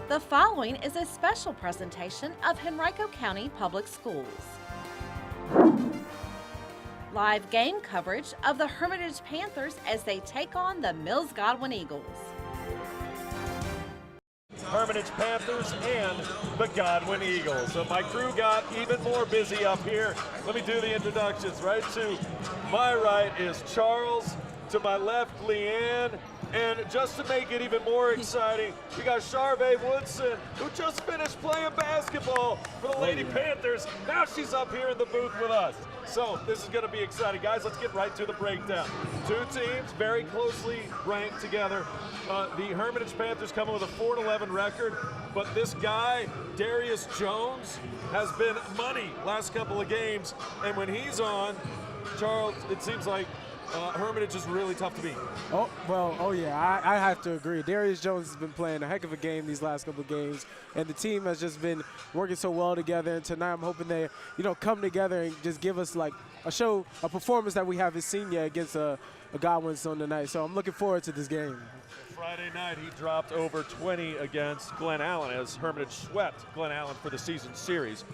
The following is a special presentation of Henrico County Public Schools. Live game coverage of the Hermitage Panthers as they take on the Mills Godwin Eagles. Hermitage Panthers and the Godwin Eagles. So my crew got even more busy up here. Let me do the introductions. Right to my right is Charles, to my left Leanne, and just to make it even more exciting, we got Charvay Woodson, who just finished playing basketball for the Lady Panthers. Now she's up here in the booth with us. So this is going to be exciting. Guys, let's get right to the breakdown. Two teams very closely ranked together. The Hermitage Panthers coming with a 4-11 record, but this guy, Darius Jones, has been money last couple of games, and when he's on, Charles, it seems like Hermitage is really tough to beat. Oh yeah, I have to agree. Darius Jones has been playing a heck of a game these last couple of games, and the team has just been working so well together. And tonight, I'm hoping they, come together and just give us like a performance that we haven't seen yet against a Godwin on tonight. So I'm looking forward to this game. Friday night, he dropped over 20 against Glen Allen as Hermitage swept Glen Allen for the season series.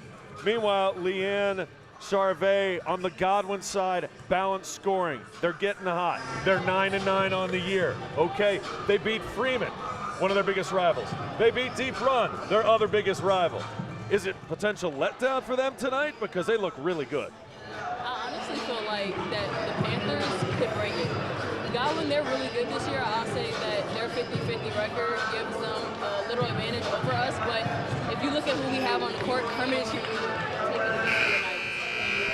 Meanwhile, Leanne, Charvay on the Godwin side, balanced scoring. They're getting hot. They're 9-9 on the year. Okay, they beat Freeman, one of their biggest rivals. They beat Deep Run, their other biggest rival. Is it potential letdown for them tonight? Because they look really good. I honestly feel like that the Panthers could break it. Godwin, they're really good this year. I'll say that their 50-50 record gives them a little advantage over us. But if you look at who we have on the court, Hermitage can take it tonight.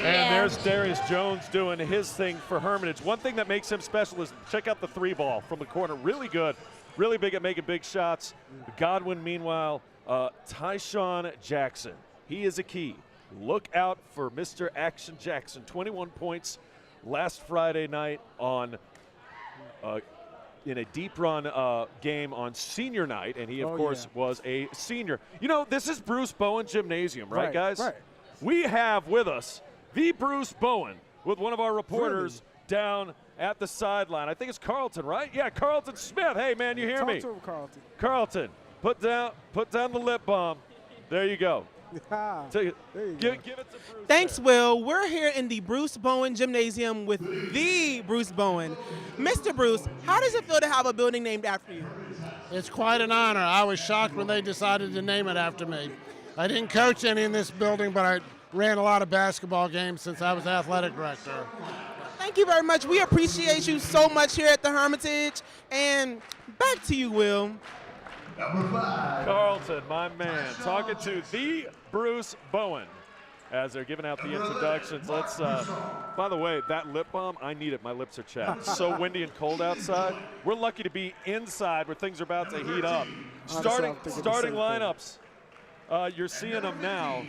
And there's Darius Jones doing his thing for Hermitage. One thing that makes him special is check out the three ball from the corner. Really good, really big at making big shots. Godwin, meanwhile, Tyshawn Jackson. He is a key. Look out for Mr. Action Jackson. 21 points last Friday night on in a Deep Run game on senior night, and he, of course, was a senior. This is Bruce Bowen Gymnasium, right, guys? Right. We have with us the Bruce Bowen with one of our reporters down at the sideline. I think it's Carlton, right? Yeah, Carlton Smith. Hey, man, you hear me? Talk to him, Carlton. Carlton, put down the lip balm. There you go. Give it to Bruce. Thanks, Will. We're here in the Bruce Bowen Gymnasium with the Bruce Bowen. Mr. Bruce, how does it feel to have a building named after you? It's quite an honor. I was shocked when they decided to name it after me. I didn't coach any in this building, but I ran a lot of basketball games since I was athletic director. Thank you very much. We appreciate you so much here at the Hermitage. And back to you, Will. Carlton, my man, talking to the Bruce Bowen as they're giving out the introductions. Let's, by the way, that lip balm, I need it. My lips are chapped. It's so windy and cold outside. We're lucky to be inside where things are about to heat up. Starting lineups. You're seeing them now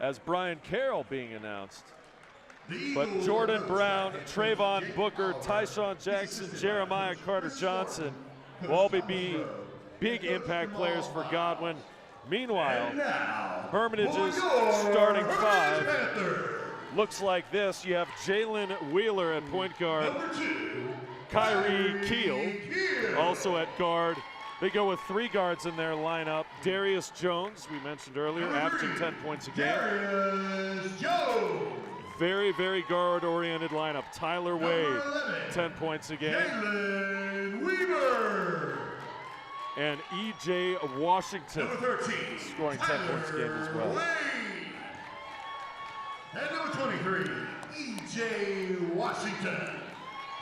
as Brian Carroll being announced. But Jordan Brown, Trayvon Booker, Tyshawn Jackson, Jeremiah Carter-Johnson will all be big impact players for Godwin. Meanwhile, Hermitage's starting five looks like this. You have Jalen Wheeler at point guard, Kyrie Keel also at guard. They go with three guards in their lineup. Darius Jones, we mentioned earlier, averaging 10 points a game. Very, very guard-oriented lineup. Tyler Wade, 10 points a game. And E.J. Washington, scoring 10 points a game as well. And number 23, E.J. Washington.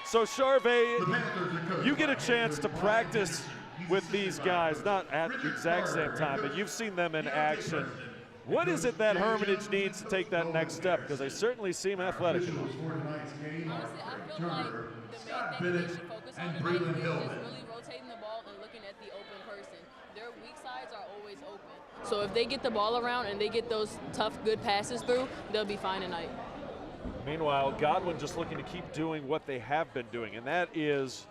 So, Charvay, you get a chance to practice with these guys, not at the exact same time, but you've seen them in action. What is it that Hermitage needs to take that next step? Because they certainly seem athletic. Honestly, I feel like the main thing they should focus on tonight is just really rotating the ball and looking at the open person. Their weak sides are always open. So if they get the ball around and they get those tough, good passes through, they'll be fine tonight. Meanwhile, Godwin just looking to keep doing what they have been doing, and that is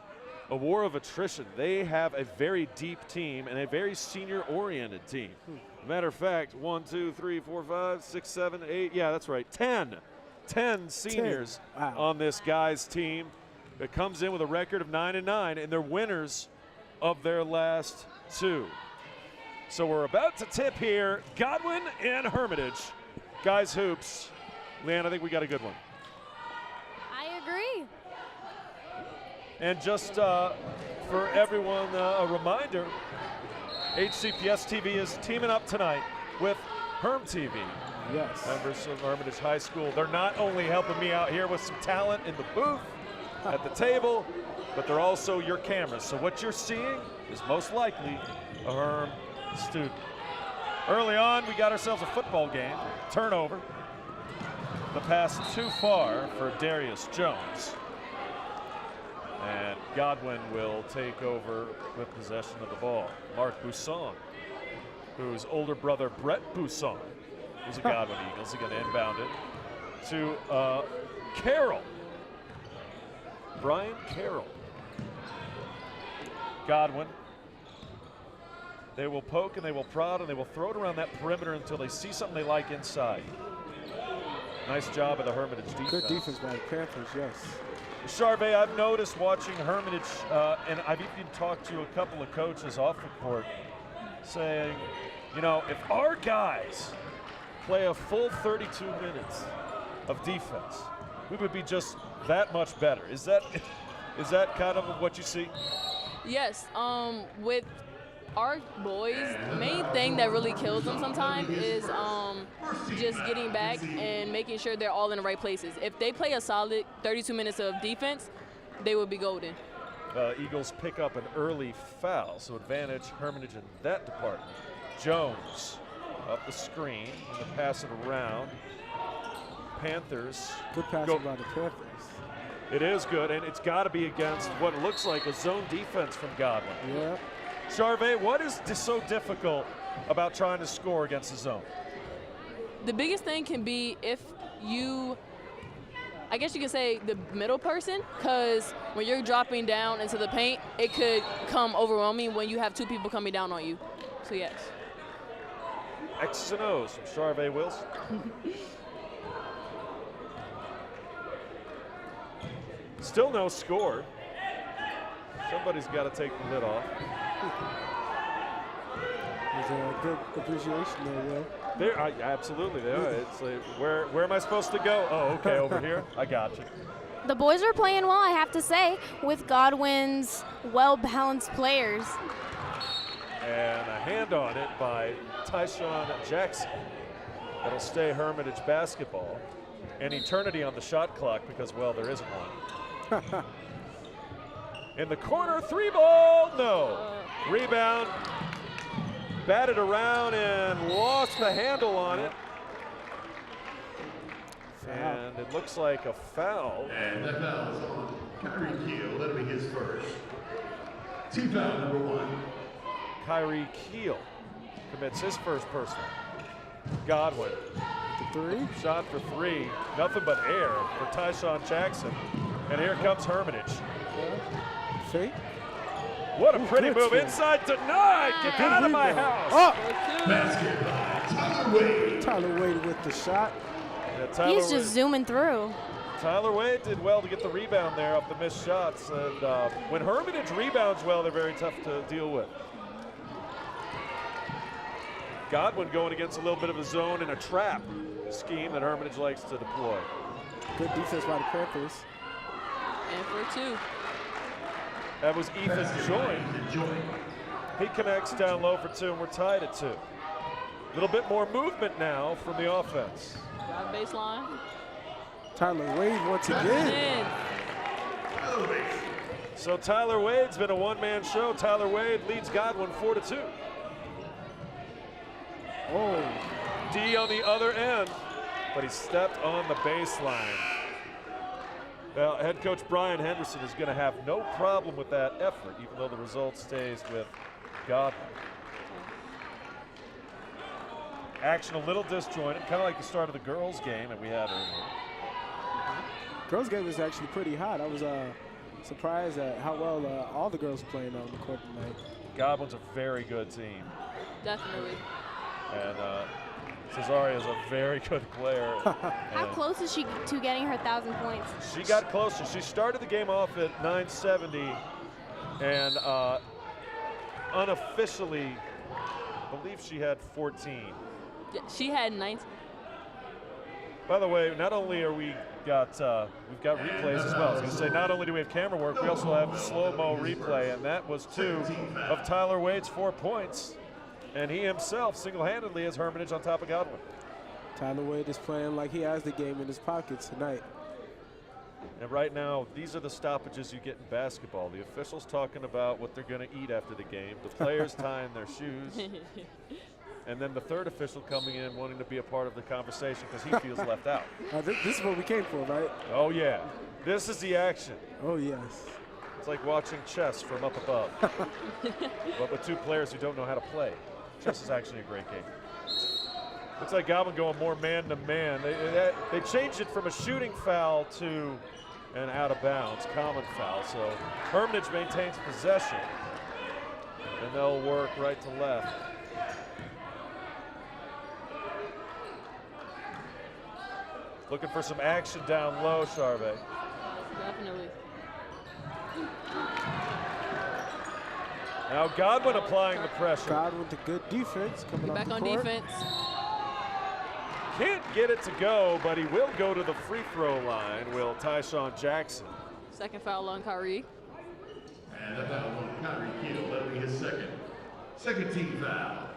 a war of attrition. They have a very deep team and a very senior-oriented team. Matter of fact, 1, 2, 3, 4, 5, 6, 7, 8. Yeah, that's right. 10 seniors on this guy's team. It comes in with a record of 9-9, and they're winners of their last two. So we're about to tip here. Godwin and Hermitage. Guys hoops. Leanne, I think we got a good one. I agree. And just for everyone, a reminder, HCPS-TV is teaming up tonight with HERM-TV. Yes. Members of Hermitage High School. They're not only helping me out here with some talent in the booth, at the table, but they're also your cameras. So what you're seeing is most likely a HERM student. Early on, we got ourselves a football game. Turnover. The pass too far for Darius Jones. And Godwin will take over with possession of the ball. Mark Bousson, whose older brother Brett Bousson, who's a Godwin Eagle, is going to inbound it to Carroll. Brian Carroll. Godwin. They will poke and they will prod and they will throw it around that perimeter until they see something they like inside. Nice job of the Hermitage defense. Good defense by the Panthers, yes. Charvet, I've noticed watching Hermitage, and I've even talked to a couple of coaches off the court saying, you know, if our guys play a full 32 minutes of defense, we would be just that much better. Is that kind of what you see? Yes, with our boys, the main thing that really kills them sometimes is just getting back and making sure they're all in the right places. If they play a solid 32 minutes of defense, they will be golden. Eagles pick up an early foul, so advantage Hermitage in that department. Jones up the screen, and to pass it around. Panthers. Good passing by the Panthers. It is good, and it's got to be against what it looks like a zone defense from Godwin. Yeah. Charvet, what is so difficult about trying to score against the zone? The biggest thing can be if I guess you could say the middle person, because when you're dropping down into the paint, it could come overwhelming when you have two people coming down on you. So yes. X's and O's from Charvet Wilson. Still no score. Somebody's got to take the lid off. There's a good appreciation there, Will. Absolutely, there. It's like, where am I supposed to go? Oh, okay, over here. I got you. The boys are playing well, I have to say, with Godwin's well-balanced players. And a hand on it by Tyshawn Jackson. That'll stay Hermitage basketball. An eternity on the shot clock because, well, there isn't one. In the corner, three ball, no. Rebound, batted around and lost the handle on it. And it looks like a foul. And that foul is on Kyrie Keel. That'll be his first. Team foul number 1. Kyrie Keel commits his first personal. Godwin. Three. Shot for three. Nothing but air for Tyshawn Jackson. And here comes Hermitage. Fake. What a pretty move. Inside denied. Get out of my house. Oh! Basket by Tyler Wade. Tyler Wade with the shot. Yeah, Tyler He's just Wade. zooming through. Tyler Wade did well to get the rebound there off the missed shots. And when Hermitage rebounds well, they're very tough to deal with. Godwin going against a little bit of a zone and a trap scheme that Hermitage likes to deploy. Good defense by the Panthers. And for two. That was Ethan Joy. He connects down low for two, and we're tied at 2. A little bit more movement now from the offense. Drive baseline. Tyler Wade once again. So Tyler Wade's been a one-man show. Tyler Wade leads Godwin 4-2. Oh. D on the other end, but he stepped on the baseline. Well, head coach Brian Henderson is going to have no problem with that effort, even though the result stays with Godwin. Action a little disjointed, kind of like the start of the girls' game that we had earlier. Girls' game was actually pretty hot. I was surprised at how well all the girls were playing on the court tonight. Godwin's a very good team. Definitely. And Cesaria is a very good player. How close is she to getting her 1,000 points? She got closer. She started the game off at 970 and unofficially I believe she had 14. Yeah, she had 19. By the way, not only are we've got replays as well. I was going to say, not only do we have camera work, we also have slow-mo replay, and that was 2 of Tyler Wade's 4 points. And he himself single-handedly has Hermitage on top of Godwin. Tyler Wade is playing like he has the game in his pockets tonight. And right now, these are the stoppages you get in basketball. The officials talking about what they're going to eat after the game, the players tying their shoes, and then the third official coming in wanting to be a part of the conversation because he feels left out. This is what we came for, right? Oh, yeah. This is the action. Oh, yes. It's like watching chess from up above, but with 2 players who don't know how to play. Chess is actually a great game. Looks like Godwin going more man-to-man. They changed it from a shooting foul to an out-of-bounds common foul. So Hermitage maintains possession, and they'll work right to left. Looking for some action down low, Charvet. Definitely. Now Godwin applying the pressure. Godwin with the good defense coming Back off on the court. defense. Can't get it to go, but he will go to the free throw line, will Tyshawn Jackson. Second foul on Kyrie. And a foul on Kyrie Keel. That'll be his second team foul.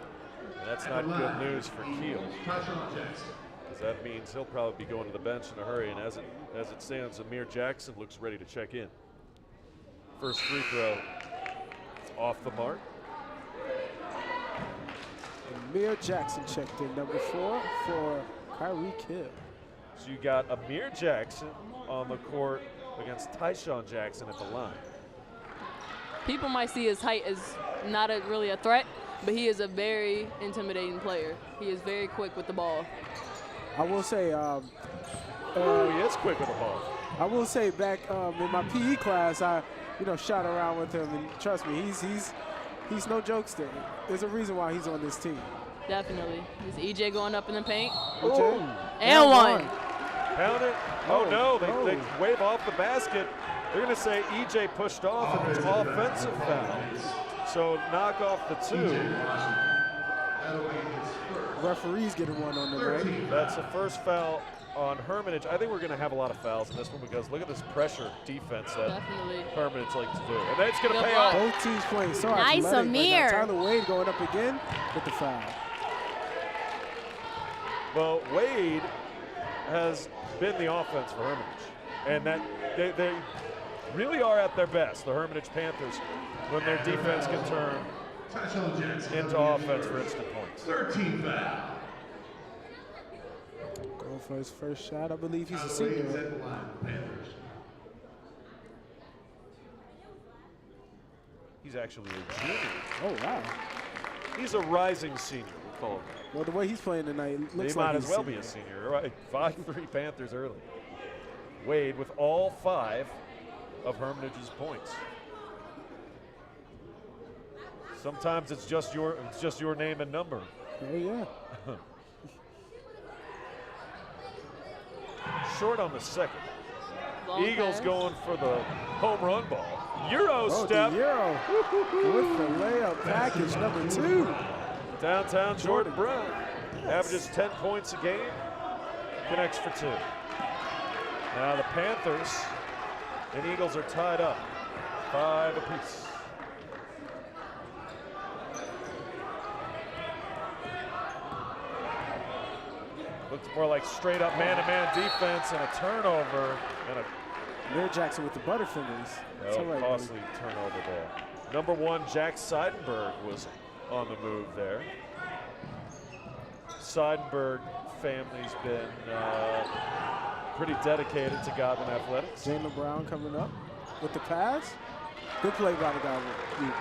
That's not good news for Keel, Tyshawn Jackson. because that means he'll probably be going to the bench in a hurry. And as it stands, Amir Jackson looks ready to check in. First free throw off the mark. Amir Jackson checked in, number 4 for Kyrie Keel. So you got Amir Jackson on the court against Tyshawn Jackson at the line. People might see his height as not really a threat, but he is a very intimidating player. He is very quick with the ball. I will say, He is quick with the ball. I will say back in my PE class, I shot around with him, and trust me, he's no jokester. There's a reason why he's on this team. Definitely. Is EJ going up in the paint? EJ. And one. Pound it. Oh, no, they wave off the basket. They're going to say EJ pushed off, and it's offensive foul. So knock off the 2. Referees getting one on them, right? That's the first foul on Hermitage. I think we're going to have a lot of fouls in this one because look at this pressure defense that Definitely. Hermitage likes to do. And then it's going to Good pay block. off. Both teams playing so Nice, athletic right now. Amir. Tyler Wade going up again with the foul. Well, Wade has been the offense for Hermitage. And that they really are at their best, the Hermitage Panthers, when their defense can turn into offense for instant points. 13 foul. Going for his first shot. I believe he's a Tyler senior. Wade is at the line for the Panthers. He's actually a junior. Oh, wow. He's a rising senior, we call him. Well, the way he's playing tonight looks He like might he's as well be a senior, right? 5-3 Panthers early. Wade with all 5 of Hermitage's points. Sometimes it's just your name and number. Oh, yeah. Short on the second. Long Eagles pass. going for the home run ball. Euro Oh, step. the Euro with the layup package number 2. Downtown Jordan Brown. Averages 10 points a game. Connects for 2. Now the Panthers and Eagles are tied up. 5 apiece. Looks more like straight up man-to-man defense and a turnover and a Amir Jackson with the butterfingers. That's all right, buddy. costly turnover there. Number 1, Jack Seidenberg was on the move there. Seidenberg family's been pretty dedicated to Godwin Athletics. Jalen Brown coming up with the pass. Good play by the Godwin Eagles.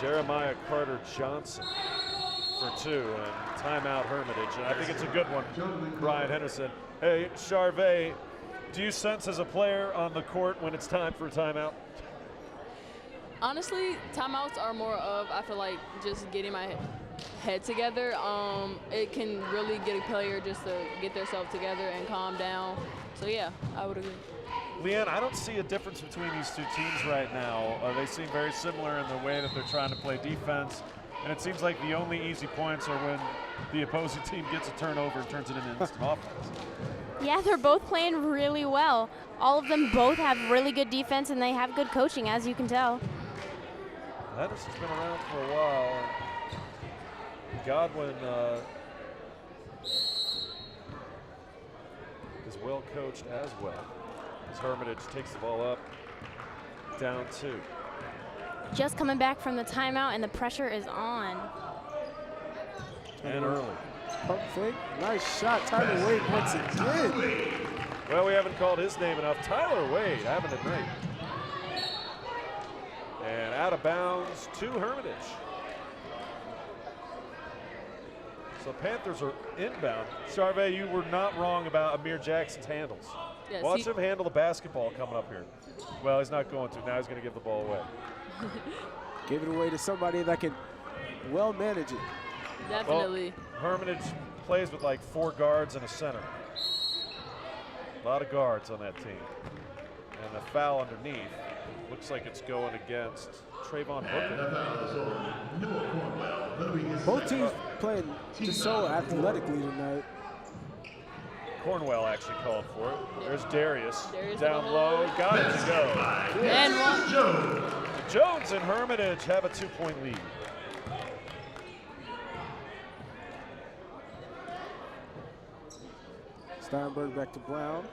Jeremiah Carter Johnson for 2 and timeout Hermitage. And I think it's a good one, Brian Henderson. Hey, Charvet, do you sense as a player on the court when it's time for a timeout? Honestly, timeouts are more of, I feel like, just getting my head together. It can really get a player just to get themselves together and calm down. So, yeah, I would agree. Leanne, I don't see a difference between these 2 teams right now. They seem very similar in the way that they're trying to play defense. And it seems like the only easy points are when the opposing team gets a turnover and turns it into instant offense. Yeah, they're both playing really well. All of them both have really good defense, and they have good coaching, as you can tell. Henderson's been around for a while. Godwin is well coached as well. As Hermitage takes the ball up, down 2. Just coming back from the timeout, and the pressure is on. And early. Pump fake. Nice shot. Tyler Wade once again. Well, we haven't called his name enough. Tyler Wade having a night. And out of bounds to Hermitage. So Panthers are inbound. Charvet, you were not wrong about Amir Jackson's handles. Yes, Watch him handle the basketball coming up here. Well, he's not going to. Now he's going to give the ball away. Give it away to somebody that can well manage it. Definitely. Well, Hermitage plays with like 4 guards and a center. A lot of guards on that team. And the foul underneath. Looks like it's going against Trayvon Booker. Both teams playing just so athletically tonight. Cornwell actually called for it. There's Darius down the low. Got it to go. And one. Jones and Hermitage have a 2-point lead. Steinberg back to Brown.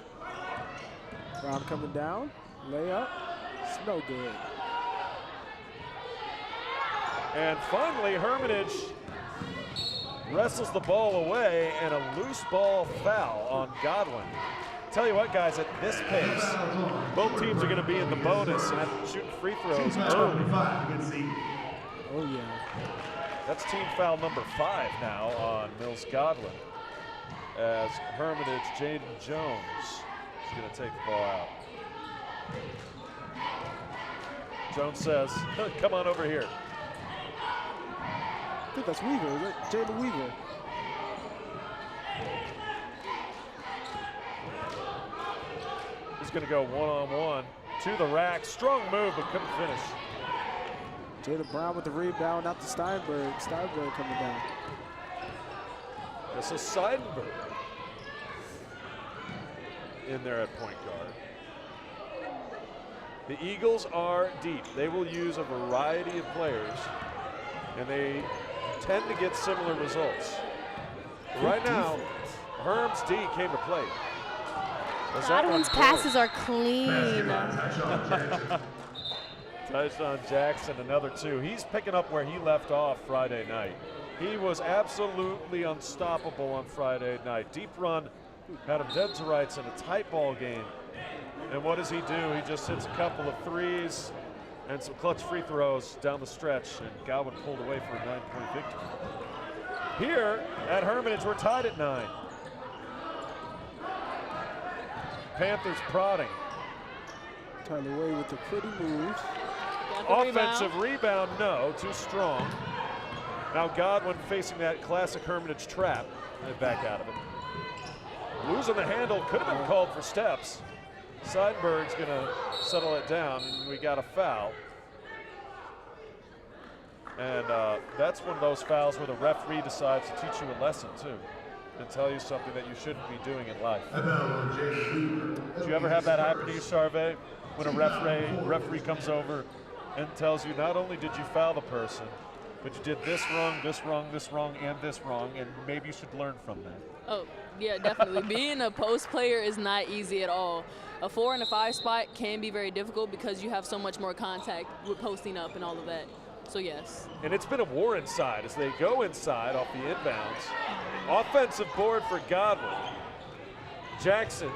Brown coming down. Layup. It's no good. And finally, Hermitage wrestles the ball away, and a loose ball foul on Godwin. Tell you what, guys, at this pace, both teams are going to be in the bonus and have to shoot free throws early. Oh, yeah. That's team foul number 5 now on Mills Godwin, as Hermitage Jaden Jones is going to take the ball out. Jones says, come on over here. I think that's Weaver. Is that Jalen Weaver? He's going to go one-on-one to the rack. Strong move, but couldn't finish. Jalen Brown with the rebound out to Steinberg. Steinberg coming down. This is Seidenberg in there at point guard. The Eagles are deep. They will use a variety of players, and they tend to get similar results. Right now, Herm's D came to play. Godwin's passes are clean. Tyshawn Jackson, another 2. He's picking up where he left off Friday night. He was absolutely unstoppable on Friday night. Deep run had him dead to rights in a tight ball game. And what does he do? He just hits a couple of threes and some clutch free throws down the stretch, and Godwin pulled away for a 9-point victory. Here at Hermitage, we're tied at 9. Panthers prodding. Tyler Wade with the pretty moves. Offensive rebound, no, too strong. Now Godwin facing that classic Hermitage trap, and back out of it. Losing the handle, could have been called for steps. Seidenberg's gonna settle it down, and we got a foul. And that's one of those fouls where the referee decides to teach you a lesson too, and tell you something that you shouldn't be doing in life. Did you ever have that happen to you, Charvet? When a referee comes over and tells you not only did you foul the person, but you did this wrong, this wrong, this wrong, and this wrong, and maybe you should learn from that. Oh, yeah, definitely. Being a post player is not easy at all. A 4 and a 5 spot can be very difficult because you have so much more contact with posting up and all of that. So, yes. And it's been a war inside as they go inside off the inbounds. Offensive board for Godwin. Jackson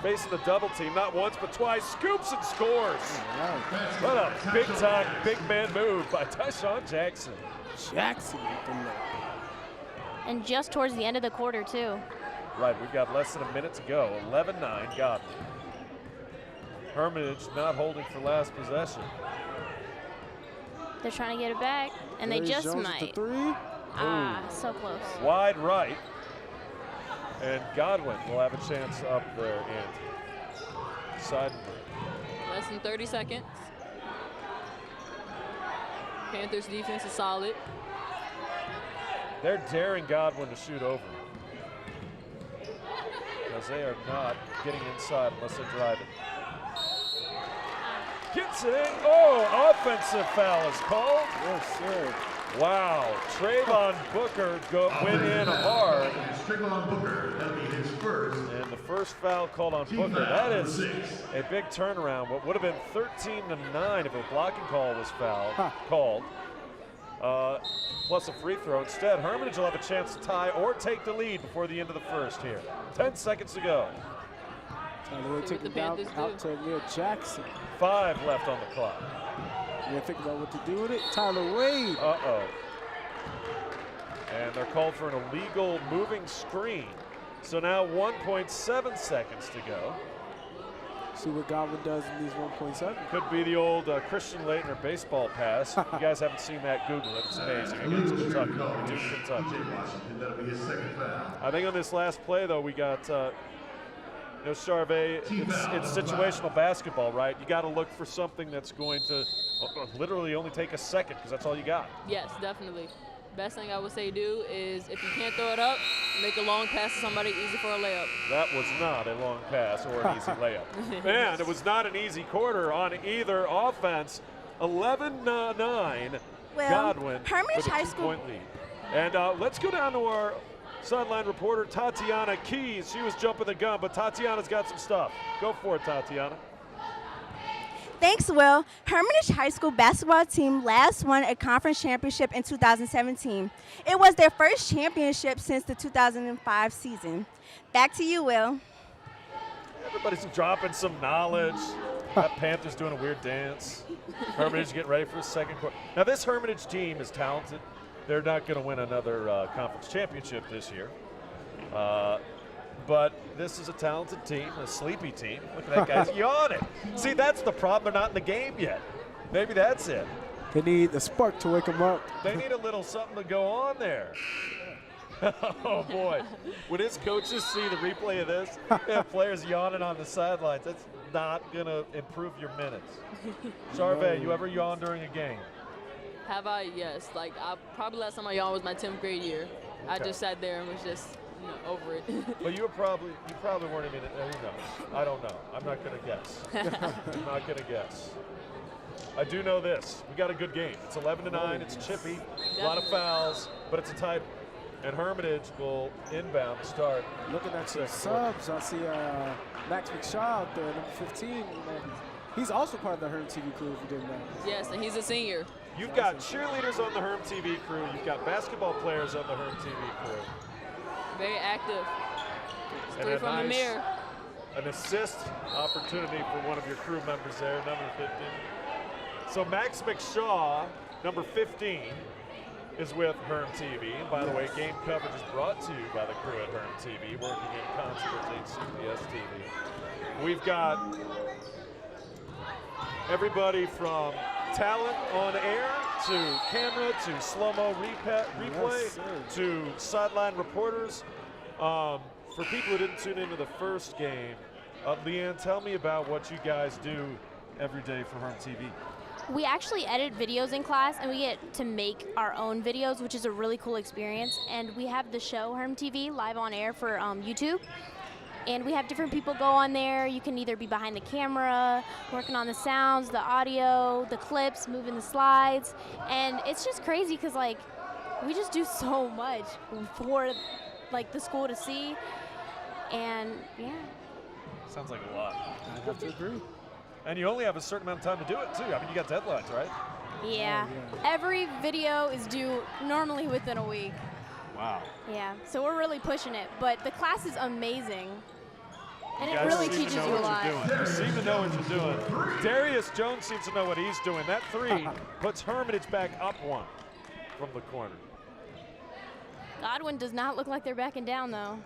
facing the double team, not once but twice, scoops and scores. What a big time, big man move by Tyshawn Jackson. Jackson with the layup. And just towards the end of the quarter, too. Right, we've got less than a minute to go. 11-9, Godwin. Hermitage not holding for last possession. They're trying to get it back, and they just Jones might. with the 3. Ah, so close. Wide right. And Godwin will have a chance up there and Seidenberg. Less than 30 seconds. Panthers defense is solid. They're daring Godwin to shoot over, because they are not getting inside unless they drive it. Gets it in. Oh, offensive foul is called. Yes, sir. Wow, Trayvon Booker went in hard. Trayvon Booker, that'll be his first. And the first foul called on Booker. That is a big turnaround. What would have been 13-9 if a blocking call was called. Plus a free throw. Instead, Hermitage will have a chance to tie or take the lead before the end of the first here. 10 seconds to go. Tyler Wade taking down out to Amir Jackson. 5 left on the clock. We're thinking about what to do with it. Tyler Wade. Uh-oh. And they're called for an illegal moving screen. So now 1.7 seconds to go. See what Godwin does in these 1.7. Could be the old Christian Laettner baseball pass. If you guys haven't seen that, Google it. It's amazing against Kentucky. Duke, Kentucky. That'll be his second foul. I think on this last play, though, we got Charvet, it's situational basketball, right? You got to look for something that's going to literally only take a second, because that's all you got. Yes, definitely. Best thing I would say do is if you can't throw it up, make a long pass to somebody, easy for a layup. That was not a long pass or an easy layup. And it was not an easy quarter on either offense. 11-9, Godwin with a 2-point lead. And let's go down to our sideline reporter, Tatiana Keys. She was jumping the gun, but Tatiana's got some stuff. Go for it, Tatiana. Thanks, Will. Hermitage High School basketball team last won a conference championship in 2017. It was their first championship since the 2005 season. Back to you, Will. Everybody's dropping some knowledge. That Panthers doing a weird dance. Hermitage getting ready for the second quarter. Now, this Hermitage team is talented. They're not going to win another conference championship this year. But this is a talented team, a sleepy team. Look at that guy's yawning. See, that's the problem. They're not in the game yet. Maybe that's it. They need a spark to wake them up. They need a little something to go on there. Oh, boy. When his coaches see the replay of this, and players yawning on the sidelines, that's not going to improve your minutes. Charvet, you ever yawn during a game? Have I? Yes. Like, probably last time I yawned was my 10th grade year. I just sat there and was just over it. Well, you probably weren't even. Who knows? I don't know. I'm not going to guess. I'm not going to guess. I do know this. We got a good game. It's 11-9. It's chippy. A lot of fouls, but it's a tight. And Hermitage will inbound to start. Looking at some subs, I see Max McShaw out there, number 15. He's also part of the HERM-TV crew, if you didn't know. Yes, and he's a senior. You've got cheerleaders on the HERM-TV crew. You've got basketball players on the HERM-TV crew. Very active. And 3 from the mirror. An assist opportunity for one of your crew members there, number 15. So Max McShaw, number 15, is with HERM-TV. And by the way, game coverage is brought to you by the crew at HERM-TV, working in concert with CBS TV. We've got everybody from talent on air to camera to slow-mo replay to sideline reporters. For people who didn't tune into the first game, Leanne, tell me about what you guys do every day for HERM-TV. We actually edit videos in class, and we get to make our own videos, which is a really cool experience. And we have the show HERM-TV live on air for YouTube. And we have different people go on there. You can either be behind the camera, working on the sounds, the audio, the clips, moving the slides. And it's just crazy because, like, we just do so much for, like, the school to see. And, yeah. Sounds like a lot. I have to agree. And you only have a certain amount of time to do it, too. I mean, you got deadlines, right? Yeah. Every video is due normally within a week. Wow. Yeah, so we're really pushing it. But the class is amazing. And it guys really seem teaches to know you a what lot. you're doing. You seem to know what you're doing. Darius Jones seems to know what he's doing. That 3 puts Hermitage back up 1 from the corner. Godwin does not look like they're backing down, though.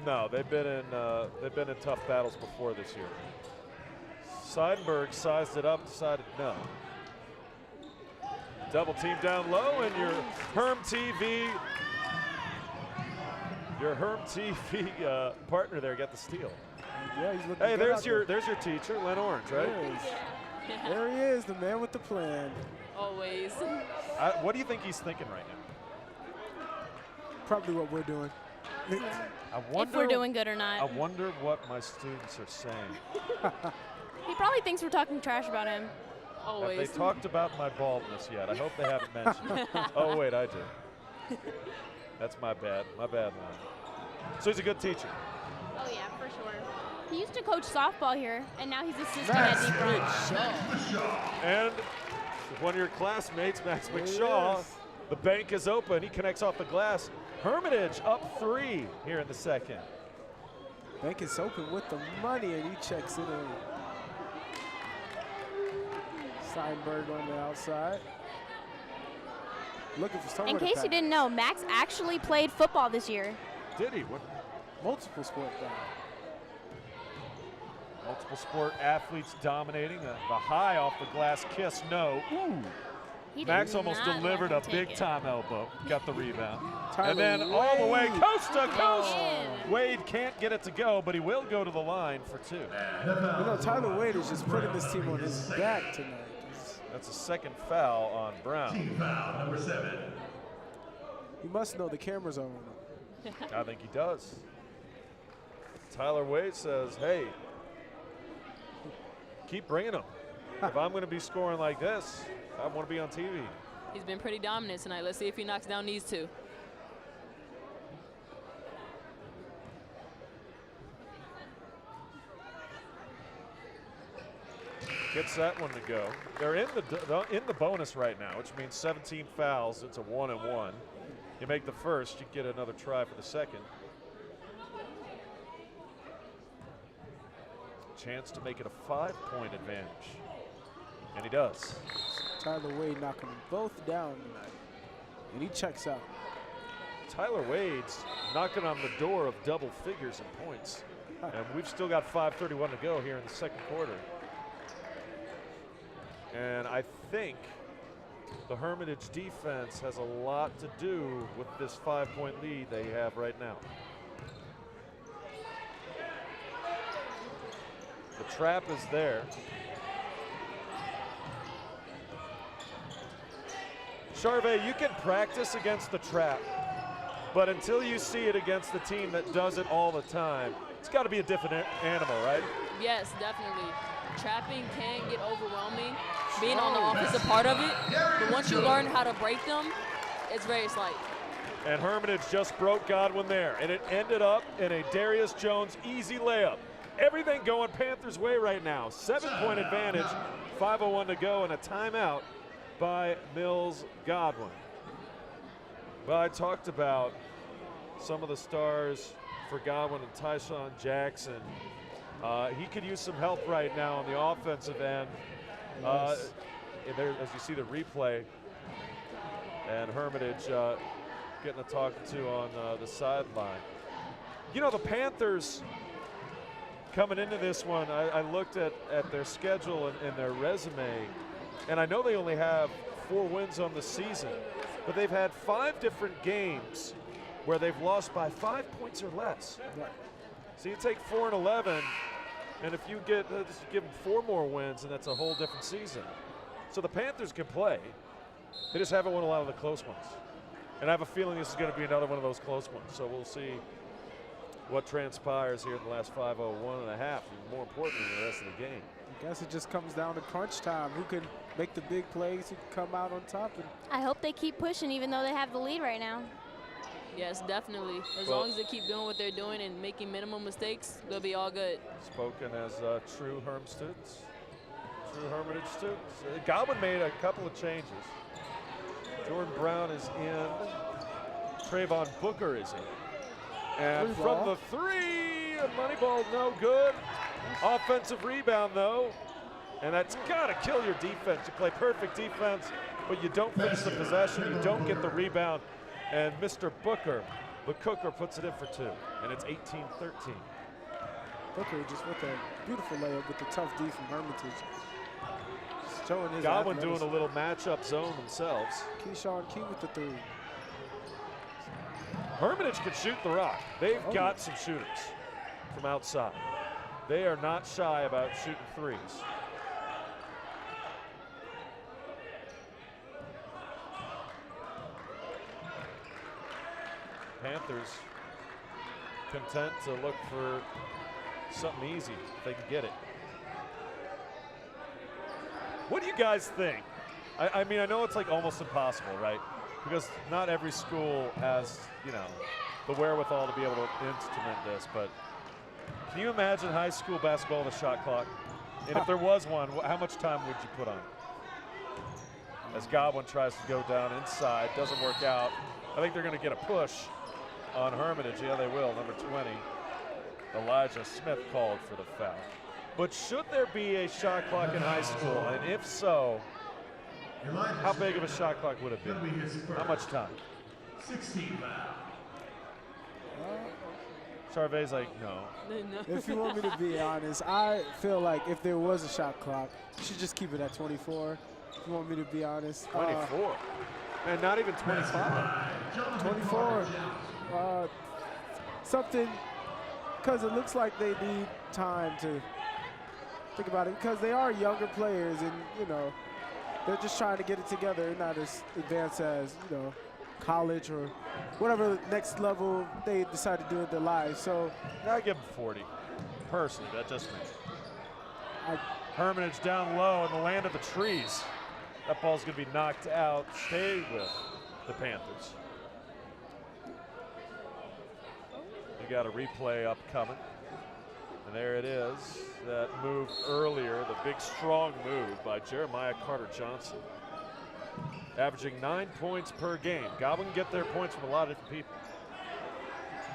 No, they've been in tough battles before this year. Seidenberg sized it up, decided no. Double team down low, and your HERM-TV partner there got the steal. Yeah, he's looking Hey, good there's your teacher, Len Orange, right? Yes. There he is, the man with the plan. Always. What do you think he's thinking right now? Probably what we're doing. I wonder If we're doing good or I not. wonder what my students are saying. He probably thinks we're talking trash about him. Always. Have they talked about my baldness yet? I hope they haven't mentioned it. Oh, wait, I do. That's my bad one. So he's a good teacher. Oh yeah, for sure. He used to coach softball here, and now he's assistant at Deep Run. And one of your classmates, Max McShaw, Yes. the bank is open. He connects off the glass. Hermitage up 3 here in the second. Bank is open with the money, and he checks it in. Steinberg on the outside. Looking for someone In to case pass. you didn't know, Max actually played football this year. Did he? What? Multiple sport guy. Multiple sport athletes dominating. The high off the glass kiss, no. Ooh. He did Max almost not let delivered him a take big it. time elbow. Got the rebound. Tyler And then all the way Wade. coast to coast. In. Wade can't get it to go, but he will go to the line for 2. You know, Tyler Wade is just putting this team on his back tonight. That's a second foul on Brown. Team foul number 7. You must know the cameras are on him. I think he does. Tyler Wade says, hey, keep bringing them. If I'm going to be scoring like this, I want to be on TV. He's been pretty dominant tonight. Let's see if he knocks down these 2. Gets that one to go. They're in the bonus right now, which means 17 fouls. It's a 1-and-1. You make the first, you get another try for the second. Chance to make it a 5-point advantage. And he does. Tyler Wade knocking them both down tonight. And he checks out. Tyler Wade's knocking on the door of double figures in points. And we've still got 5:31 to go here in the second quarter. And I think the Hermitage defense has a lot to do with this 5-point lead they have right now. The trap is there. Charvet, you can practice against the trap, but until you see it against the team that does it all the time, it's got to be a different animal, right? Yes, definitely. Trapping can get overwhelming, being on the offensive part of it, but once you learn how to break them, it's very slight. And Hermitage just broke Godwin there, and it ended up in a Darius Jones easy layup. Everything going Panthers' way right now. 7-point advantage, 5:01 to go, and a timeout by Mills Godwin. Well, I talked about some of the stars for Godwin and Tyshawn Jackson. He could use some help right now on the offensive end. Yes. There, as you see the replay, and Hermitage getting a talking to on the sideline. You know, the Panthers coming into this one, I looked at their schedule and their resume, and I know they only have 4 wins on the season, but they've had 5 different games where they've lost by 5 points or less. Right. So you take 4-11, and if you get just give them 4 more wins, and that's a whole different season. So the Panthers can play. They just haven't won a lot of the close ones. And I have a feeling this is going to be another one of those close ones. So we'll see what transpires here in the last 5:01 and a half, and more importantly, the rest of the game. I guess it just comes down to crunch time. Who can make the big plays, who can come out on top. And I hope they keep pushing even though they have the lead right now. Yes, definitely. As Well- long as they keep doing what they're doing and making minimum mistakes, they'll be all good. Spoken as true Herm students, true Hermitage students. Godwin made a couple of changes. Jordan Brown is in. Trayvon Booker is in. And Free from ball. the 3, a money ball, no good. Offensive rebound, though. And that's got to kill your defense. You play perfect defense, but you don't finish the possession. You don't get the rebound. And Mr. Booker, the cooker, puts it in for 2. And it's 18-13. Booker just with a beautiful layup with the tough D from Hermitage. Just showing his Godwin doing a athleticism. little matchup zone themselves. Keyshawn Key with the 3. Hermitage can shoot the rock. They've Oh. got some shooters from outside. They are not shy about shooting threes. Panthers content to look for something easy if they can get it. What do you guys think? I mean, I know it's like almost impossible, right? Because not every school has, you know, the wherewithal to be able to instrument this, but can you imagine high school basketball with a shot clock? And if there was one, how much time would you put on it? As Godwin tries to go down inside, doesn't work out. I think they're going to get a push on Hermitage. Yeah, they will. Number 20, Elijah Smith called for the foul. But should there be a shot clock in high school? And if so, how big of a shot clock would it be? How much time? 16 foul. Charvet's like, no. If you want me to be honest, I feel like if there was a shot clock, you should just keep it at 24. If you want me to be honest. 24. And not even 25. 24. Something, because it looks like they need time to think about it, because they are younger players and, you know, they're just trying to get it together. They're not as advanced as, you know, college or whatever next level they decide to do in their lives. So I give them 40. Personally, that's just me. Hermitage down low in the land of the trees. That ball's going to be knocked out. Stay with the Panthers. You got a replay upcoming. And there it is. That move earlier, the big strong move by Jeremiah Carter-Johnson. Averaging 9 points per game. Godwin can get their points from a lot of different people.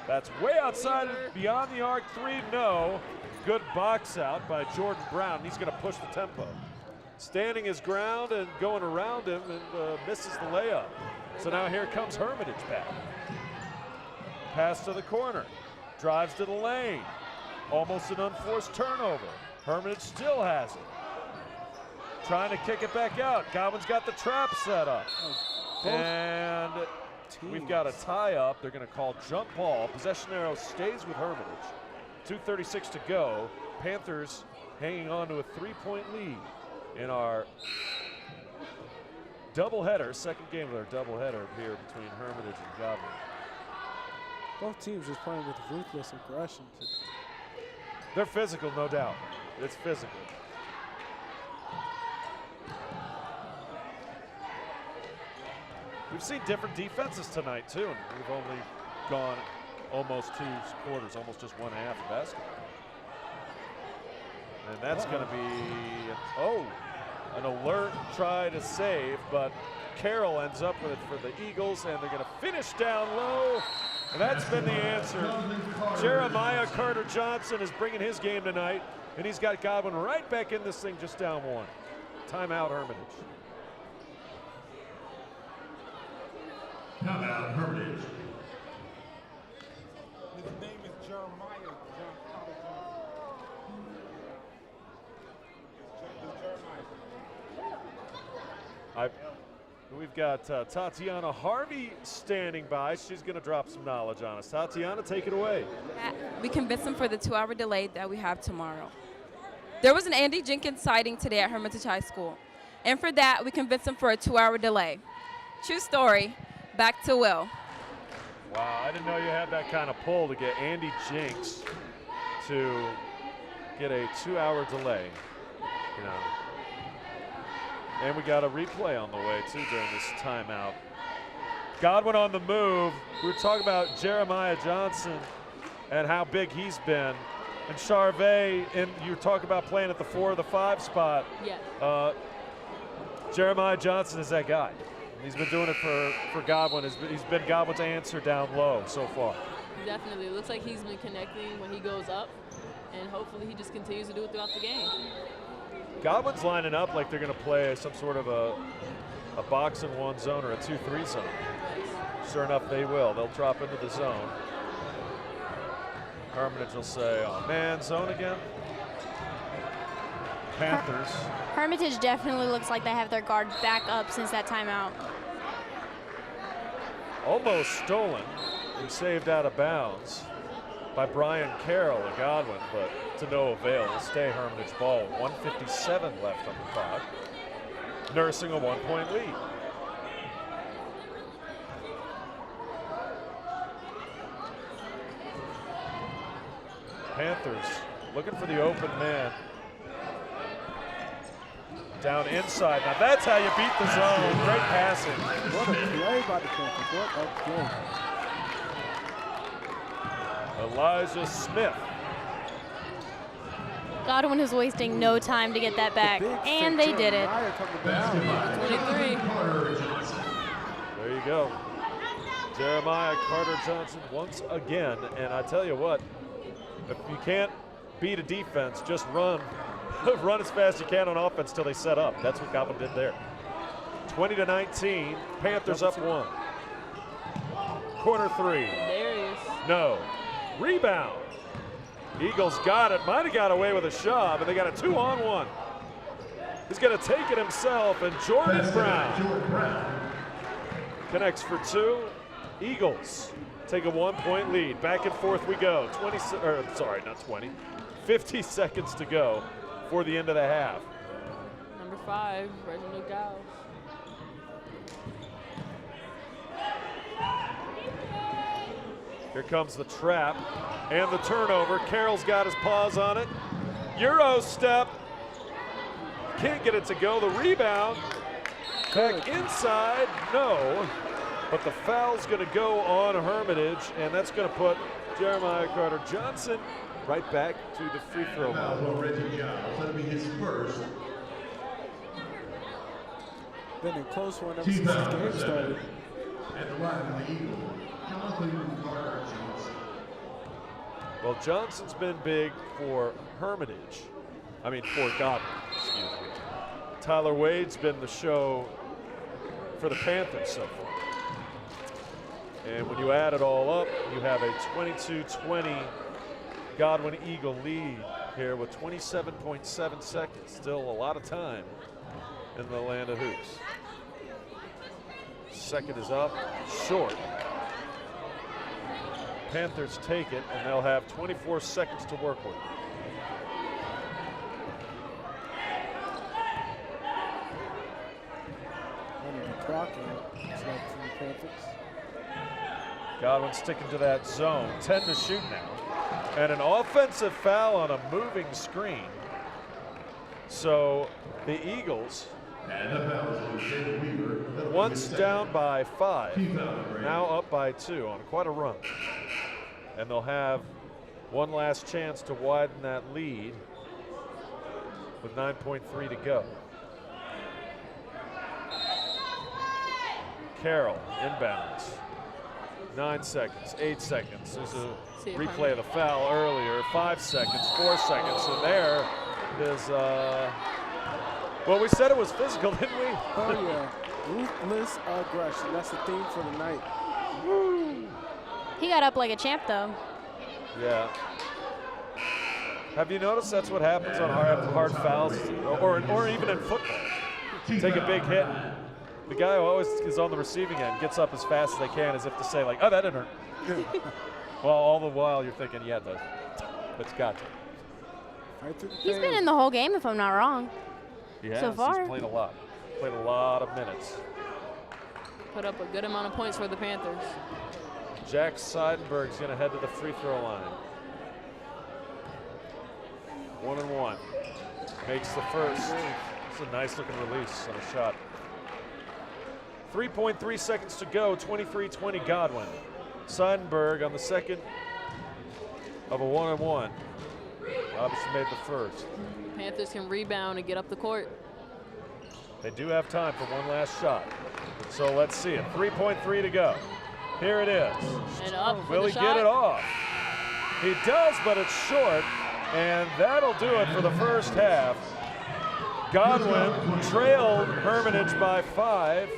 That's way outside, beyond the arc, 3, no. Good box out by Jordan Brown. He's going to push the tempo. Standing his ground and going around him and misses the layup. So now here comes Hermitage back. Pass to the corner. Drives to the lane. Almost an unforced turnover. Hermitage still has it. Trying to kick it back out. Godwin's got the trap set up. And we've got a tie-up. They're going to call jump ball. Possession arrow stays with Hermitage. 2:36 to go. Panthers hanging on to a 3-point lead in our doubleheader, second game of our doubleheader here between Hermitage and Godwin. Both teams just playing with ruthless aggression. They're physical, no doubt. It's physical. We've seen different defenses tonight, too, and we've only gone almost 2 quarters, almost just 1 half of basketball. And that's going to be, an alert try to save, but Carroll ends up with it for the Eagles, and they're going to finish down low. And that's been the answer. Jeremiah Carter-Johnson is bringing his game tonight, and he's got Godwin right back in this thing just down 1. Timeout, Hermitage. Timeout, Hermitage. His name is Jeremiah. We've got Tatiana Harvey standing by. She's going to drop some knowledge on us. Tatiana, take it away. We convinced them for the 2-hour delay that we have tomorrow. There was an Andy Jenkins sighting today at Hermitage High School. And for that, we convinced them for a 2-hour delay. True story. Back to Will. Wow, I didn't know you had that kind of pull to get Andy Jenks to get a 2-hour delay. You know. And we got a replay on the way, too, during this timeout. Godwin on the move. We were talking about Jeremiah Johnson and how big he's been. And Charvet, and you talk about playing at the 4 or the 5 spot. Yeah. Jeremiah Johnson is that guy. He's been doing it for Godwin. He's been Godwin's answer down low so far. Definitely. It looks like he's been connecting when he goes up, and hopefully he just continues to do it throughout the game. Godwin's lining up like they're going to play some sort of a box and 1 zone or a 2-3 zone. Sure enough, they will. They'll drop into the zone. Hermitage will say, oh man, zone again. Panthers. Hermitage definitely looks like they have their guard back up since that timeout. Almost stolen and saved out of bounds by Brian Carroll of Godwin, but to no avail. Will stay Hermitage ball. 1:57 left on the clock. Nursing a 1-point lead. Panthers looking for the open man. Down inside. Now that's how you beat the zone. Great passing. What a play by the Panthers. What a play. Elijah Smith. Godwin is wasting no time to get that back, and they did it. 23. There you go. Jeremiah Carter-Johnson once again. And I tell you what, if you can't beat a defense, just run. Run as fast as you can on offense till they set up. That's what Godwin did there. 20-19, Panthers up 1. Corner 3. There he is. No. Rebound. Eagles got it. Might have got away with a shove, and they got a 2-on-1. He's going to take it himself, and Jordan Brown connects for 2. Eagles take a 1-point lead. Back and forth we go. 50 seconds to go for the end of the half. Number 5, Reginald Giles. Here comes the trap and the turnover. Carroll's got his paws on it. Euro step. Can't get it to go. The rebound. Back inside. No. But the foul's going to go on Hermitage, and that's going to put Jeremiah Carter-Johnson right back to the free throw line. That'll be his first. Been a close one ever since this game started. At the line of the Eagle, Jonathan Carter-Johnson. Well, Johnson's been big for Hermitage. I mean, for Godwin, excuse me. Tyler Wade's been the show for the Panthers so far. And when you add it all up, you have a 22-20 Godwin Eagle lead here with 27.7 seconds. Still a lot of time in the land of hoops. Second is up, short. Panthers take it, and they'll have 24 seconds to work with. Godwin sticking to that zone. 10 to shoot now. And an offensive foul on a moving screen. So the Eagles, once down by 5, now up by 2 on quite a run. And they'll have one last chance to widen that lead with 9.3 to go. Carroll inbounds. 9 seconds, 8 seconds. There's a replay of the foul earlier. 5 seconds, 4 seconds, and there is, well, we said it was physical, didn't we? Oh, yeah. Ruthless aggression. That's the theme for the night. Woo. He got up like a champ, though. Yeah. Have you noticed that's what happens on hard fouls, or even in football? Take a big hit. The guy who always is on the receiving end gets up as fast as they can, as if to say, like, oh, that didn't hurt. Well, all the while you're thinking, yeah, it's got to. He's been in the whole game, if I'm not wrong. He has. So far. He's played a lot. Played a lot of minutes. Put up a good amount of points for the Panthers. Jack Seidenberg's going to head to the free throw line. 1-and-1. Makes the first. It's a nice looking release on a shot. 3.3 seconds to go, 23-20 Godwin. Seidenberg on the second of a 1-and-1. Obviously made the first. Panthers can rebound and get up the court. They do have time for one last shot. So let's see it. 3.3 to go. Here it is. And up Will he get it off? He does, but it's short. And that'll do it for the first half. Godwin trailed Hermitage by 5.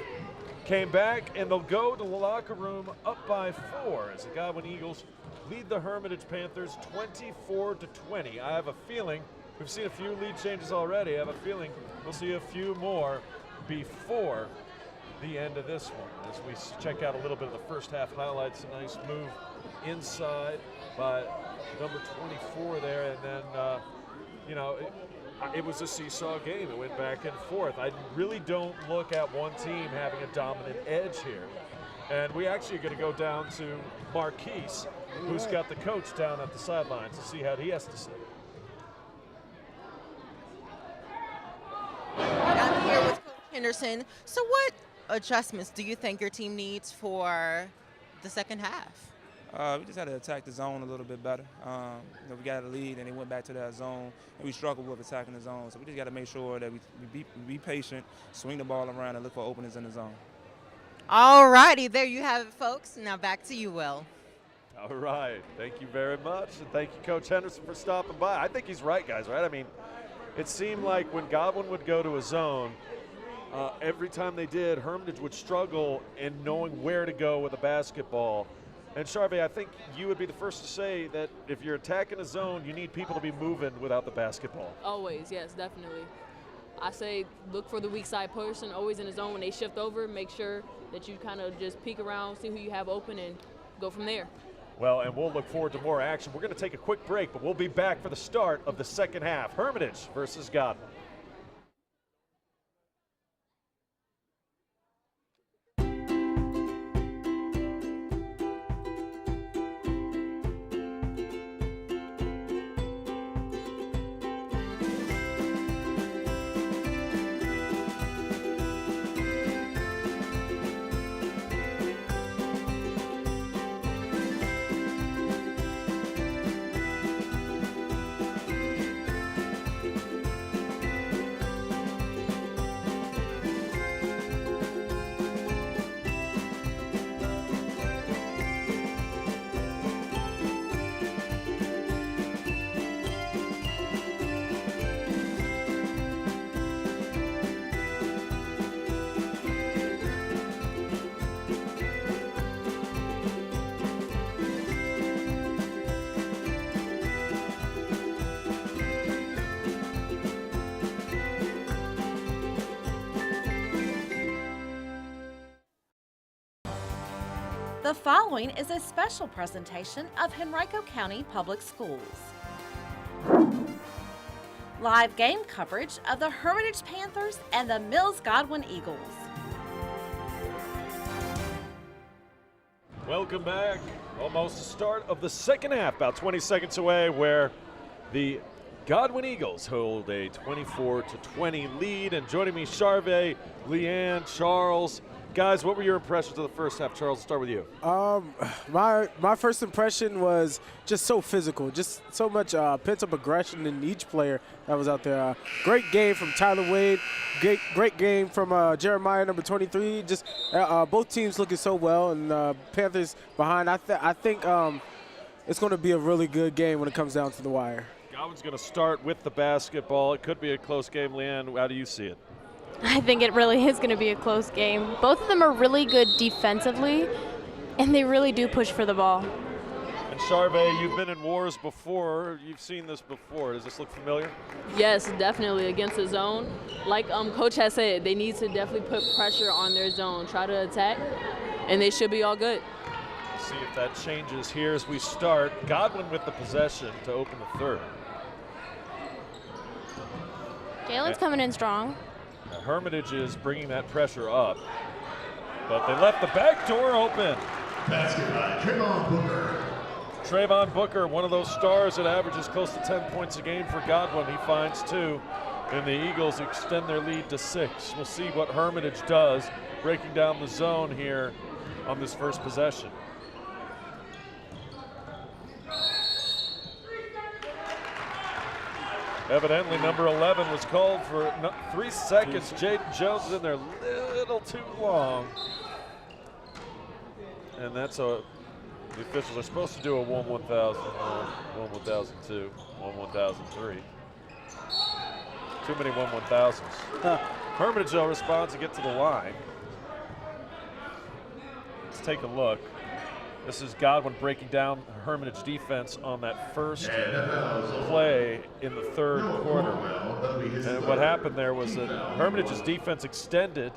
Came back, and they'll go to the locker room up by 4 as the Godwin Eagles lead the Hermitage Panthers 24-20. I have a feeling, we've seen a few lead changes already. I have a feeling we'll see a few more before the end of this one. As we check out a little bit of the first half highlights, a nice move inside by number 24 there, and then, it was a seesaw game. It went back and forth. I really don't look at one team having a dominant edge here. And we actually are going to go down to Marquise, who's got the coach down at the sidelines to see how he has to say. I'm here with Coach Henderson. So what adjustments do you think your team needs for the second half? We just had to attack the zone a little bit better. We got a lead and they went back to that zone, and we struggled with attacking the zone. So we just got to make sure that we be patient, swing the ball around, and look for openings in the zone. All righty, there you have it, folks. Now back to you, Will. All right, thank you very much, and thank you, Coach Henderson, for stopping by. I think he's right, guys, right? I mean, it seemed like when Godwin would go to a zone, every time they did, Hermitage would struggle in knowing where to go with a basketball. And Charvet, I think you would be the first to say that if you're attacking a zone, you need people to be moving without the basketball. Always, yes, definitely. I say look for the weak side person, always in the zone. When they shift over, make sure that you kind of just peek around, see who you have open, and go from there. Well, and we'll look forward to more action. We're going to take a quick break, but we'll be back for the start of the second half. Hermitage versus Godwin. The following is a special presentation of Henrico County Public Schools. Live game coverage of the Hermitage Panthers and the Mills Godwin Eagles. Welcome back. Almost the start of the second half, about 20 seconds away, where the Godwin Eagles hold a 24-20 lead. And joining me, Charvet, Leanne, Charles. Guys, what were your impressions of the first half? Charles, I'll start with you. My first impression was just so physical, just so much pent-up aggression in each player that was out there. Great game from Tyler Wade, great game from Jeremiah, number 23. Just both teams looking so well, and Panthers behind. I think it's going to be a really good game when it comes down to the wire. Godwin's going to start with the basketball. It could be a close game. Leanne, how do you see it? I think it really is going to be a close game. Both of them are really good defensively, and they really do push for the ball. And Charvet, you've been in wars before. You've seen this before. Does this look familiar? Yes, definitely against the zone. Like Coach has said, they need to definitely put pressure on their zone, try to attack, and they should be all good. Let's see if that changes here as we start. Godwin with the possession to open the third. Jalen's coming in strong. Now Hermitage is bringing that pressure up, but they left the back door open. Basket by Trayvon Booker. Trayvon Booker, one of those stars that averages close to 10 points a game for Godwin. He finds 2, and the Eagles extend their lead to 6. We'll see what Hermitage does, breaking down the zone here on this first possession. Evidently, number 11 was called for 3 seconds. Jaden Jones in there a little too long. And that's the officials are supposed to do a 1-1000, 1-1002, 1-1003. Too many 1-1000s. Hermitage, though, responds to get to the line. Let's take a look. This is Godwin breaking down Hermitage defense on that first play in the third quarter. And what happened there was that Hermitage's defense extended,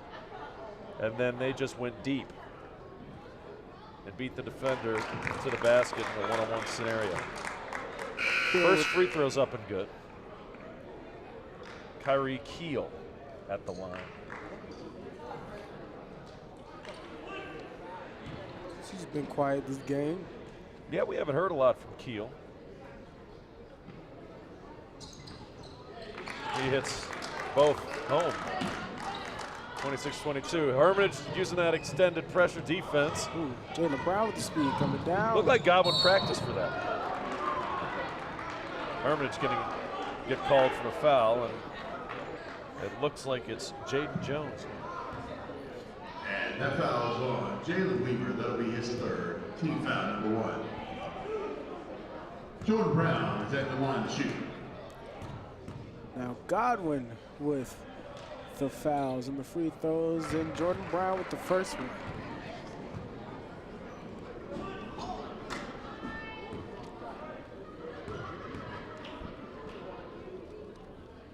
and then they just went deep and beat the defender to the basket in a one-on-one scenario. First free throw's up and good. Kyrie Keel at the line. She's been quiet this game. Yeah, we haven't heard a lot from Keel. He hits both home. 26-22. Hermitage using that extended pressure defense. Jalen Brown with the speed coming down. Looked like Godwin practiced for that. Hermitage going to get called for a foul, and it looks like it's Jaden Jones. And that foul is on Jalen Weaver. That'll be his third. Team foul number 1. Jordan Brown is at the line to shoot. Now Godwin with the fouls and the free throws, and Jordan Brown with the first one.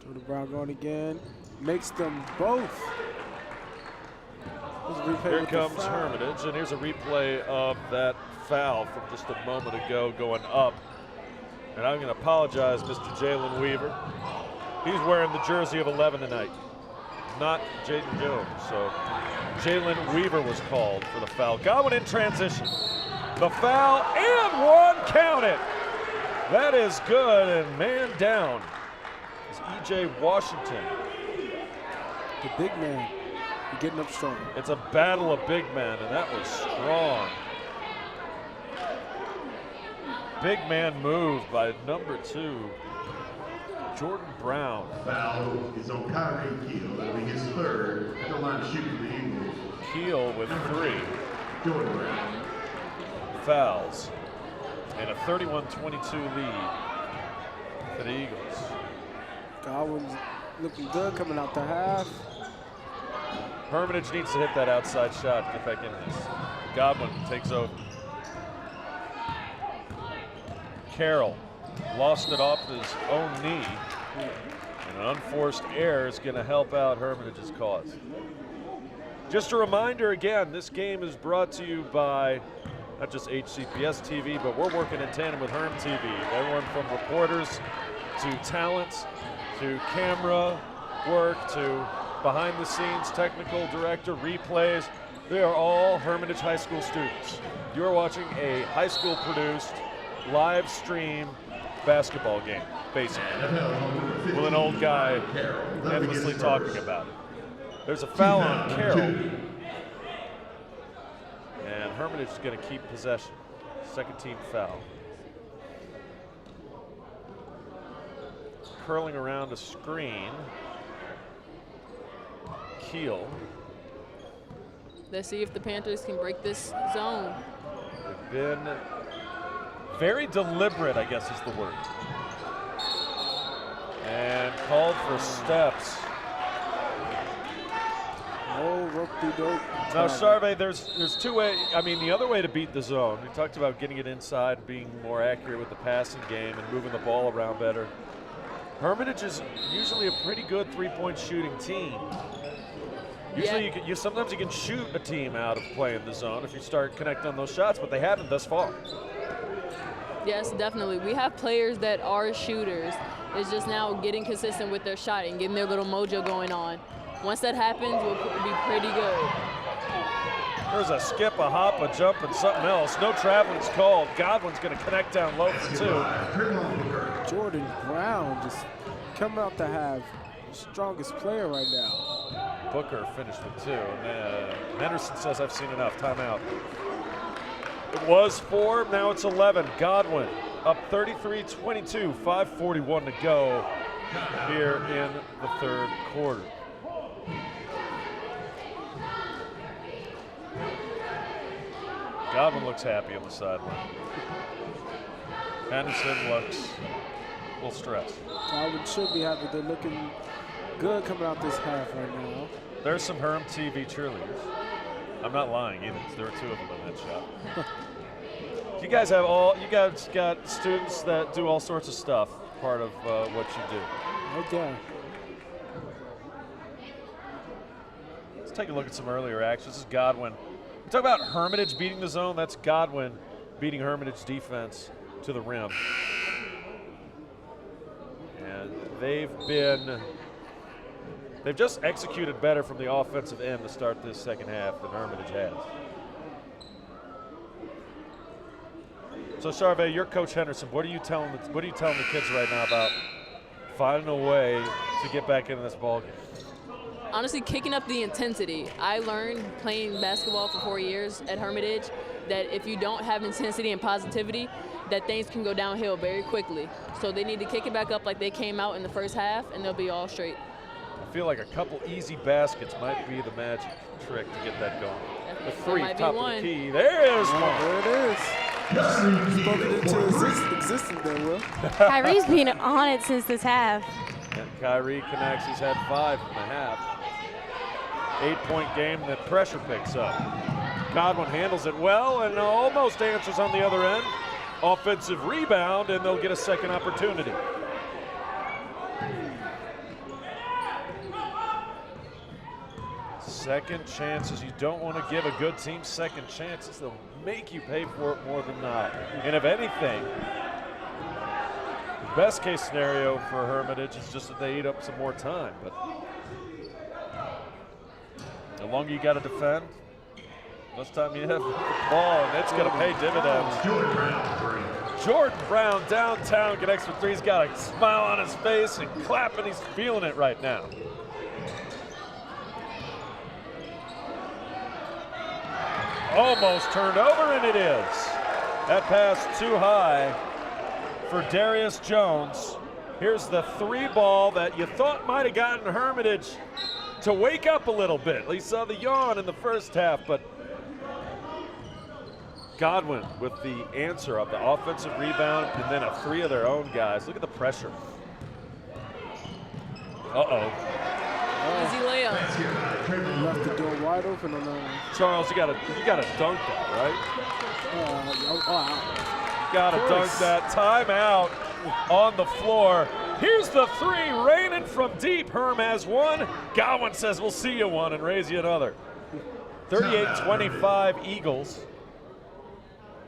Jordan Brown going again, makes them both. Here comes Hermitage, and here's a replay of that foul from just a moment ago going up. And I'm going to apologize, Mr. Jalen Weaver. He's wearing the jersey of 11 tonight, not Jaden Jones. So Jalen Weaver was called for the foul. Godwin in transition. The foul and one counted. That is good, and man down is E.J. Washington. The big man getting up strong. It's a battle of big men, and that was strong. Big man move by number 2, Jordan Brown. Foul is on Kyrie Keel. That'll be his third at the line to shoot for the Eagles. Keel with 3. Jordan Brown. Fouls. And a 31-22 lead for the Eagles. Godwin's looking good coming out the half. Hermitage needs to hit that outside shot, get back in this. Godwin takes over. Carroll lost it off his own knee. And an unforced error is going to help out Hermitage's cause. Just a reminder again, this game is brought to you by not just HCPS-TV, but we're working in tandem with HERM-TV. Everyone from reporters to talents to camera work to behind the scenes technical director, replays. They are all Hermitage High School students. You are watching a high school produced live stream basketball game, basically, with an old guy endlessly talking about it. There's a foul on Carroll, and Hermitage is going to keep possession. Second team foul. Curling around a screen. Keel. Let's see if the Panthers can break this zone. They've been very deliberate, I guess is the word. And called for steps. No rope-de-dope. Now, Sarve, there's two ways. I mean, the other way to beat the zone, we talked about getting it inside, being more accurate with the passing game and moving the ball around better. Hermitage is usually a pretty good three-point shooting team. Usually, sometimes you can shoot a team out of playing the zone if you start connecting on those shots, but they haven't thus far. Yes, definitely. We have players that are shooters. It's just now getting consistent with their shot and getting their little mojo going on. Once that happens, we'll be pretty good. There's a skip, a hop, a jump, and something else. No traveling's called. Godwin's going to connect down low for 2. Jordan Brown just coming out to have the strongest player right now. Booker finished with 2. And Henderson says, I've seen enough. Timeout. It was 4, now it's 11. Godwin up 33-22, 5:41 to go here in the third quarter. Godwin looks happy on the sideline. Henderson looks a little stressed. Godwin should be happy. They're looking good coming out this half right now. There's some HERM-TV cheerleaders. I'm not lying either. There were 2 of them in that shot. You guys got students that do all sorts of stuff, part of what you do. Okay. Let's take a look at some earlier action. This is Godwin. We talk about Hermitage beating the zone. That's Godwin beating Hermitage defense to the rim. And they've been They've just executed better from the offensive end to start this second half than Hermitage has. So, Charvet, you're Coach Henderson. What are you telling the kids right now about finding a way to get back into this ballgame? Honestly, kicking up the intensity. I learned playing basketball for 4 years at Hermitage that if you don't have intensity and positivity, that things can go downhill very quickly. So they need to kick it back up like they came out in the first half, and they'll be all straight. I feel like a couple easy baskets might be the magic trick to get that going. The three, top of the key. There is one. There it is. Spoken into existence there, Will. Kyrie's been on it since this half. And Kyrie connects. He's had 5 in the half. 8-point game that pressure picks up. Godwin handles it well and almost answers on the other end. Offensive rebound, and they'll get a second opportunity. Second chances. You don't want to give a good team second chances. They'll make you pay for it more than not. And if anything, the best case scenario for Hermitage is just that they eat up some more time. But the longer you got to defend, less time you have the ball, and it's going to pay dividends. Jordan Brown downtown connects for 3. He's got a smile on his face and clapping. He's feeling it right now. Almost turned over, and it is. That pass too high for Darius Jones. Here's the 3 ball that you thought might have gotten Hermitage to wake up a little bit. We saw the yawn in the first half, but Godwin with the answer of the offensive rebound and then a 3 of their own guys. Look at the pressure. Uh-oh. Easy layup. Left the door wide open on that one. Charles, you gotta dunk that, right? Gotta dunk that. Timeout on the floor. Here's the 3 raining from deep. Herm has 1. Godwin says we'll see you 1 and raise you another. 38-25 Eagles,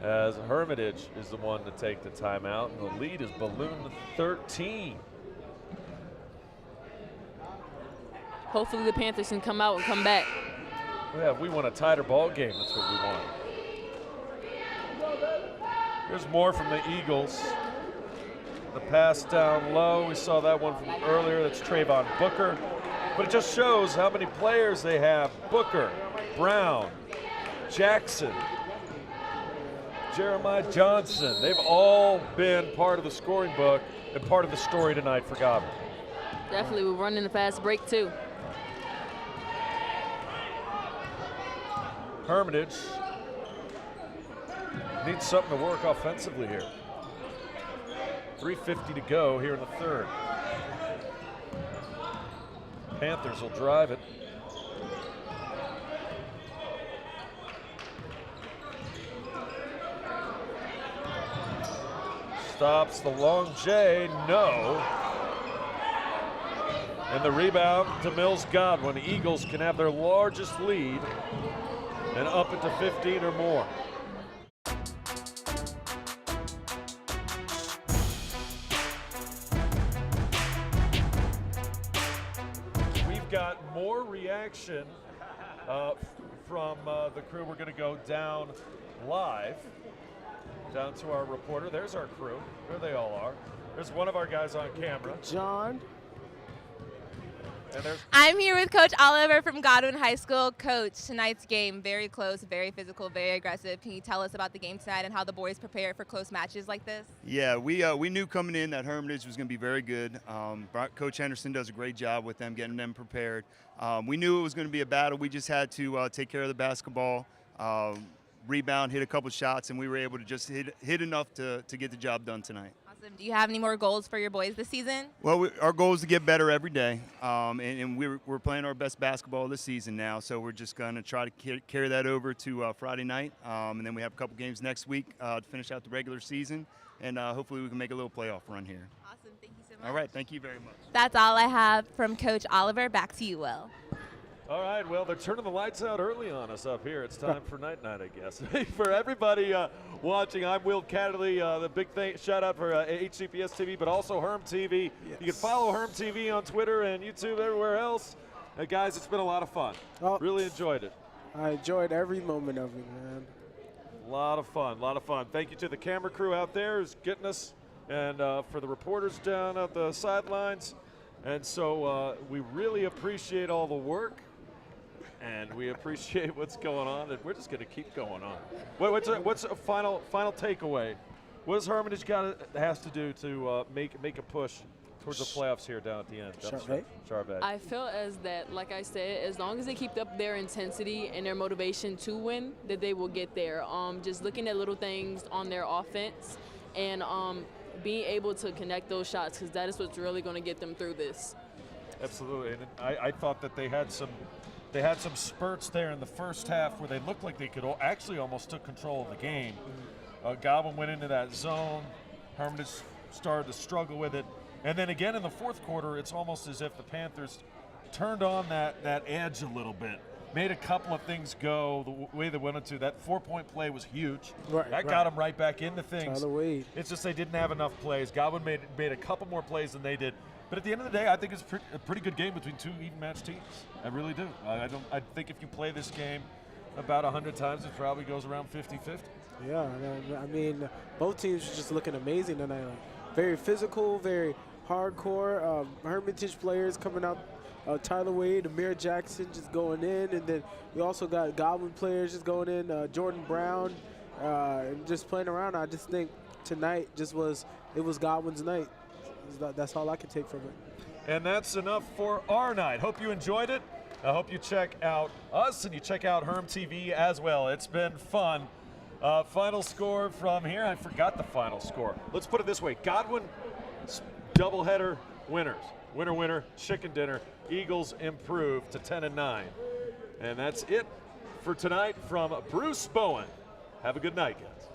as Hermitage is the one to take the timeout, and the lead is ballooned to 13. Hopefully the Panthers can come out and come back. Yeah, if we want a tighter ball game, that's what we want. There's more from the Eagles. The pass down low, we saw that one from earlier. That's Trayvon Booker. But it just shows how many players they have. Booker, Brown, Jackson, Jeremiah Johnson. They've all been part of the scoring book and part of the story tonight for Godwin. Definitely, we're running the fast break too. Hermitage needs something to work offensively here. 3:50 to go here in the third. Panthers will drive it. Stops the long J, no. And the rebound to Mills Godwin. The Eagles can have their largest lead and up it to 15 or more. We've got more reaction from the crew. We're going to go down live, down to our reporter. There's our crew. There they all are. There's one of our guys on camera. John. I'm here with Coach Oliver from Godwin High School. Coach, tonight's game, very close, very physical, very aggressive. Can you tell us about the game tonight and how the boys prepare for close matches like this? Yeah, we knew coming in that Hermitage was going to be very good. Coach Henderson does a great job with them, getting them prepared. We knew it was going to be a battle. We just had to take care of the basketball, rebound, hit a couple shots, and we were able to just hit enough to get the job done tonight. Awesome. Do you have any more goals for your boys this season? Well, our goal is to get better every day, and we're playing our best basketball this season now, so we're just going to try to carry that over to Friday night, and then we have a couple games next week to finish out the regular season, and hopefully we can make a little playoff run here. Awesome. Thank you so much. All right. Thank you very much. That's all I have from Coach Oliver. Back to you, Will. All right, well, they're turning the lights out early on us up here. It's time for night-night, I guess. For everybody watching, I'm Will Catterley. The big shout out for HCPS TV, but also HERM-TV. Yes. You can follow HERM-TV on Twitter and YouTube, everywhere else. Guys, it's been a lot of fun. Really enjoyed it. I enjoyed every moment of it, man. A lot of fun, a lot of fun. Thank you to the camera crew out there who's getting us, and for the reporters down at the sidelines. And so we really appreciate all the work. And we appreciate what's going on, and we're just going to keep going on. What's a final takeaway? What does Hermitage has to do to make a push towards the playoffs here down at the end? Charvet. I feel as that, like I said, as long as they keep up their intensity and their motivation to win, that they will get there. Just looking at little things on their offense and being able to connect those shots, because that is what's really going to get them through this. Absolutely, and I thought that they had some spurts there in the first half where they looked like they could actually almost took control of the game. Godwin went into that zone. Hermitage started to struggle with it. And then again in the fourth quarter, it's almost as if the Panthers turned on that edge a little bit. Made a couple of things go the way they wanted to. That 4-point play was huge. That got them right back into things. It's just they didn't have enough plays. Godwin made a couple more plays than they did. But at the end of the day, I think it's a pretty good game between two even-matched teams. I really do. I think if you play this game about 100 times, it probably goes around 50-50. Yeah, I mean, both teams are just looking amazing tonight. Very physical, very hardcore. Hermitage players coming out. Tyler Wade, Amir Jackson just going in, and then we also got Godwin players just going in. Jordan Brown, and just playing around. I just think tonight it was Godwin's night. That's all I can take from it. And that's enough for our night. Hope you enjoyed it. I hope you check out us and you check out HERM-TV as well. It's been fun. Final score from here. I forgot the final score. Let's put it this way. Godwin doubleheader winners. Winner, chicken dinner. Eagles improve to 10-9. And that's it for tonight from Bruce Bowen. Have a good night, guys.